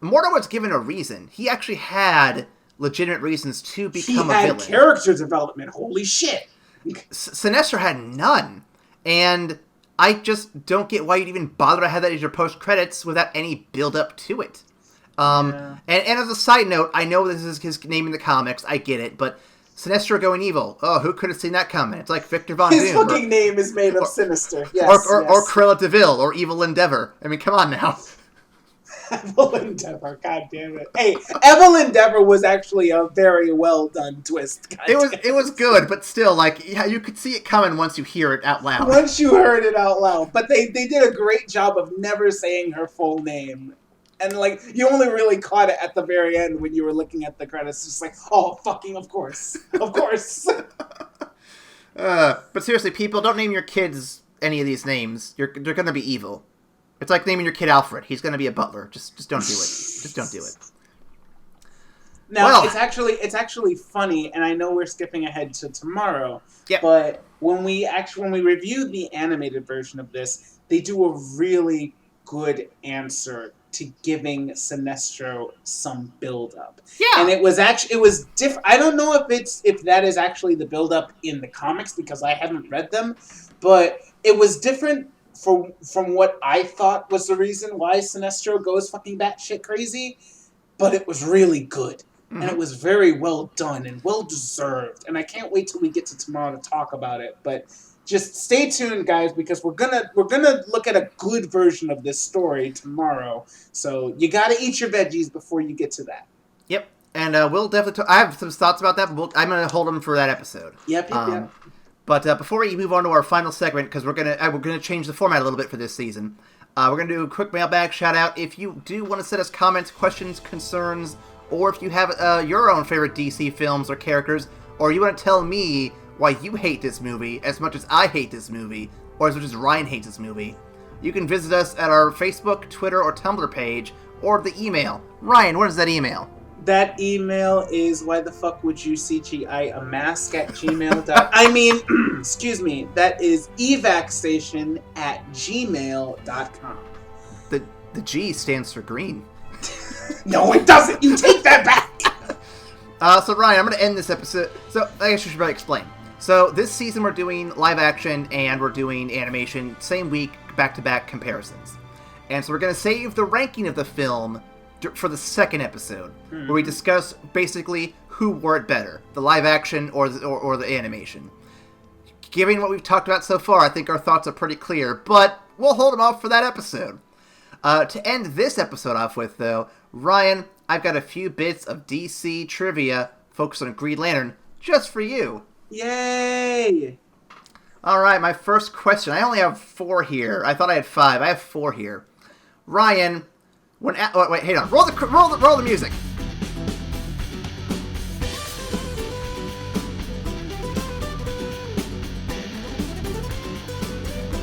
Mordo was given a reason. He actually had legitimate reasons to become a villain. He had character development. Holy shit. Sinestro had none. And I just don't get why you'd even bother to have that as your post-credits without any build-up to it. And as a side note, I know this is his name in the comics. I get it, but Sinestro going evil. Oh, who could have seen that coming? It's like Victor Von Doom. His fucking name is made of Sinister. Yes, or Cruella de Vil, or Evil Endeavor. I mean, come on now. Evelyn Dever, god damn it. Hey, Evelyn Dever was actually a very well done twist. It was good, but still, like, yeah, you could see it coming once you hear it out loud. Once you heard it out loud. But they did a great job of never saying her full name. And, like, you only really caught it at the very end when you were looking at the credits. Just like, oh, fucking of course. Of course. But seriously, people, don't name your kids any of these names. They're going to be evil. It's like naming your kid Alfred. He's going to be a butler. Just don't do it. Just don't do it. Now, it's actually funny, and I know we're skipping ahead to tomorrow. Yep. But when we review the animated version of this, they do a really good answer to giving Sinestro some build-up. Yeah. And it was different. I don't know if that is actually the build-up in the comics because I haven't read them, but it was different from what I thought was the reason why Sinestro goes fucking batshit crazy, but it was really good. Mm-hmm. And it was very well done and well deserved. And I can't wait till we get to tomorrow to talk about it. But just stay tuned, guys, because we're gonna look at a good version of this story tomorrow. So you gotta eat your veggies before you get to that. Yep. And we'll definitely I have some thoughts about that, but I'm gonna hold them for that episode. Yep. But before we move on to our final segment, because we're gonna change the format a little bit for this season, we're gonna do a quick mailbag shout out. If you do want to send us comments, questions, concerns, or if you have your own favorite DC films or characters, or you want to tell me why you hate this movie as much as I hate this movie, or as much as Ryan hates this movie, you can visit us at our Facebook, Twitter, or Tumblr page, or the email. Ryan, what is that email? That email is whythefuckwouldyougcgi@gmail.com. I mean, excuse me, that is evacstation@gmail.com. The G stands for green. No, it doesn't. You take that back. So Ryan, I'm going to end this episode. So I guess you should probably explain. So this season we're doing live action and we're doing animation, same week, back-to-back comparisons. And so we're going to save the ranking of the film for the second episode, where we discuss basically who wore it better, the live action or the animation. Given what we've talked about so far, I think our thoughts are pretty clear, but we'll hold them off for that episode. To end this episode off with, though, Ryan, I've got a few bits of DC trivia focused on Green Lantern just for you. Yay! All right, my first question. I only have 4 here. I thought I had 5. I have 4 here. Ryan, wait, hang on. Roll the music.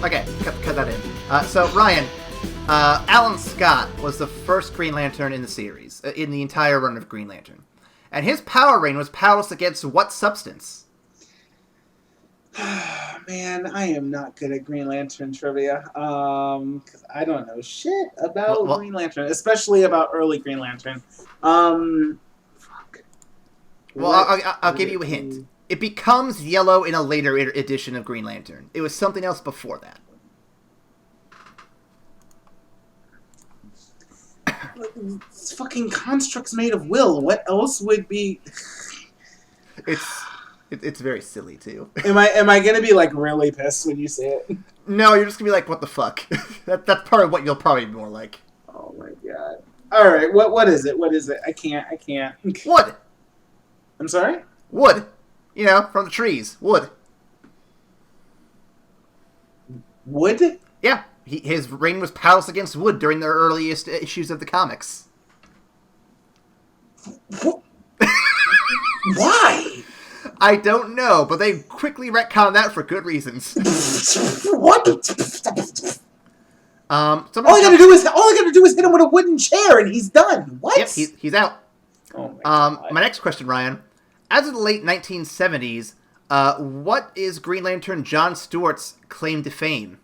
Okay, cut that in. So Ryan, Alan Scott was the first Green Lantern in the series, in the entire run of Green Lantern, and his power ring was powerless against what substance? Man, I am not good at Green Lantern trivia. Because I don't know shit about Green Lantern, especially about early Green Lantern. Fuck. Well, I'll give you a hint. It becomes yellow in a later edition of Green Lantern. It was something else before that. It's fucking constructs made of will. What else would be? It's very silly too. Am I gonna be like really pissed when you say it? No, you're just gonna be like, what the fuck? That's part of what you'll probably be more like. Oh my god. All right, what is it? What is it? I can't. Wood. I'm sorry? Wood. You know, from the trees. Wood. Wood? Yeah. His ring was powerless against wood during the earliest issues of the comics. Why? I don't know, but they quickly retconned that for good reasons. What? All I gotta do is hit him with a wooden chair and he's done. What? Yep, he's out. Oh my god. My next question, Ryan. As of the late 1970s, what is Green Lantern John Stewart's claim to fame?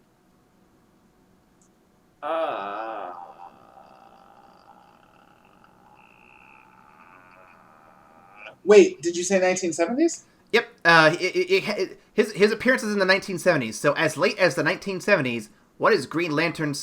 Wait, did you say 1970s? Yep. His appearances in the 1970s. So as late as the 1970s, what is Green Lantern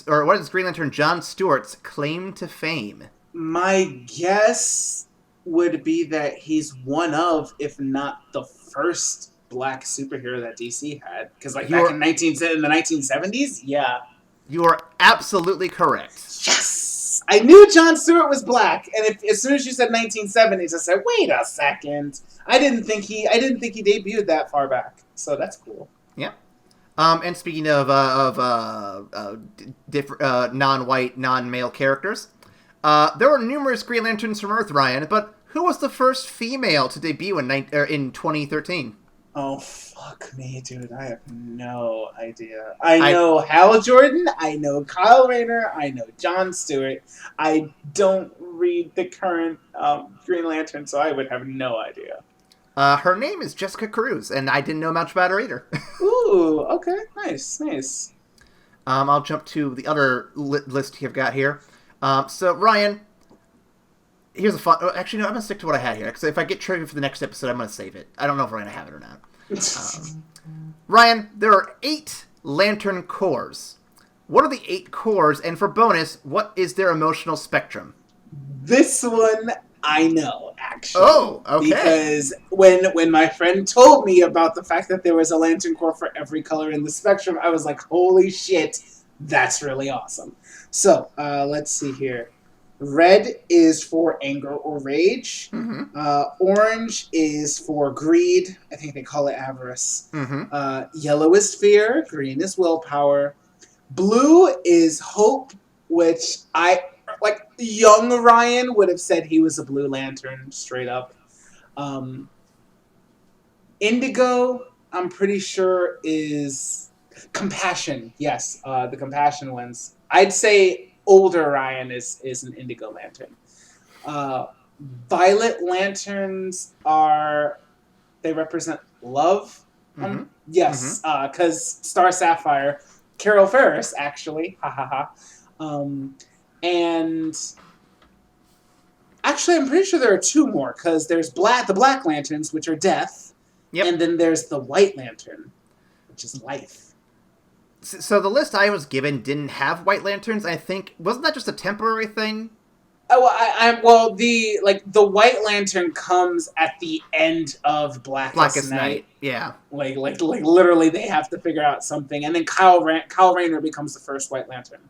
John Stewart's claim to fame? My guess would be that he's one of, if not the first, black superhero that DC had. Because back in the 1970s, yeah. You are absolutely correct. Yes! I knew Jon Stewart was black, and as soon as you said 1970s, I said, "Wait a second! I didn't think he debuted that far back." So that's cool. Yeah. And speaking of different non-white, non-male characters, there were numerous Green Lanterns from Earth, Ryan. But who was the first female to debut in 2013? Oh, fuck me, dude. I have no idea. I know Hal Jordan. I know Kyle Rayner. I know Jon Stewart. I don't read the current Green Lantern, so I would have no idea. Her name is Jessica Cruz, and I didn't know much about her either. Ooh, okay. Nice. I'll jump to the other list you've got here. So, Ryan, here's a fun... Actually, no, I'm going to stick to what I had here, because if I get triggered for the next episode, I'm going to save it. I don't know if we're going to have it or not. Ryan, there are 8 Lantern Corps. What are the 8 corps? And for bonus, what is their emotional spectrum? This one I know, actually. Oh, okay. Because when my friend told me about the fact that there was a Lantern Corps for every color in the spectrum, I was like, holy shit, that's really awesome. So, let's see here. Red is for anger or rage. Mm-hmm. Orange is for greed. I think they call it avarice. Mm-hmm. Yellow is fear. Green is willpower. Blue is hope, which young Ryan would have said he was a Blue Lantern, straight up. Indigo, I'm pretty sure, is compassion. Yes, the compassion ones. I'd say older Ryan is an Indigo Lantern. Violet Lanterns they represent love. Mm-hmm. Yes, because Star Sapphire, Carol Ferris, actually. Ha ha ha. And actually, I'm pretty sure there are 2 more, because there's the Black Lanterns, which are death. Yep. And then there's the White Lantern, which is life. So the list I was given didn't have White Lanterns. I think, wasn't that just a temporary thing? Oh, the White Lantern comes at the end of Blackest Night. Yeah. Like literally, they have to figure out something, and then Kyle Rayner becomes the first White Lantern.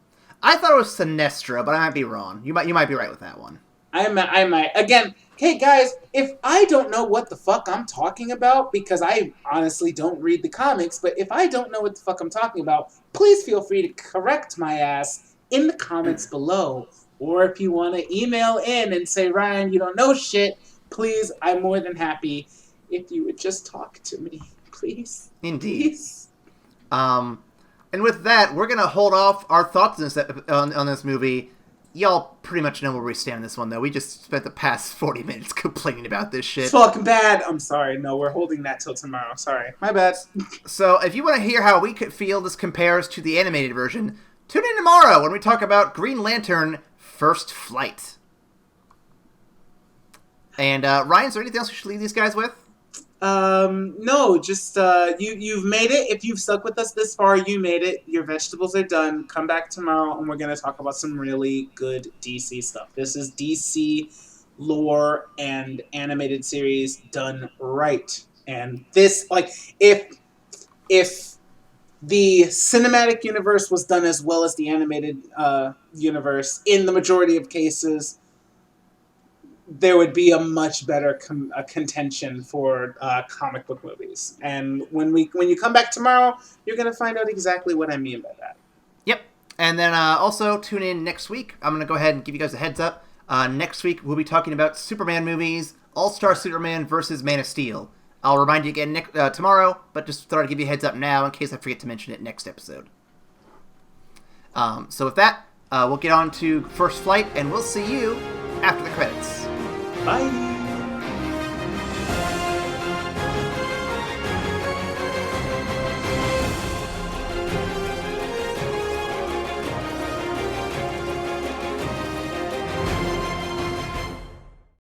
I thought it was Sinestro, but I might be wrong. You might be right with that one. I might. Again, hey guys, if I don't know what the fuck I'm talking about, because I honestly don't read the comics, but if I don't know what the fuck I'm talking about, please feel free to correct my ass in the comments below. Or if you want to email in and say, Ryan, you don't know shit, please, I'm more than happy if you would just talk to me. Please. Indeed. Please. And with that, we're going to hold off our thoughts on this movie. Y'all pretty much know where we stand on this one, though. We just spent the past 40 minutes complaining about this shit. It's fucking bad. I'm sorry. No, we're holding that till tomorrow. Sorry. My bad. So, if you want to hear how we could feel this compares to the animated version, tune in tomorrow when we talk about Green Lantern First Flight. And, Ryan, is there anything else we should leave these guys with? No, just, you've made it. If you've stuck with us this far, you made it. Your vegetables are done. Come back tomorrow, and we're going to talk about some really good DC stuff. This is DC lore and animated series done right. And this, if the cinematic universe was done as well as the animated, universe, in the majority of cases, there would be a much better contention for comic book movies. And when you come back tomorrow, you're going to find out exactly what I mean by that. Yep. And then also tune in next week. I'm going to go ahead and give you guys a heads up. Next week, we'll be talking about Superman movies, All-Star Superman versus Man of Steel. I'll remind you again tomorrow, but just thought I'd give you a heads up now in case I forget to mention it next episode. So with that, we'll get on to First Flight, and we'll see you after the credits. Bye!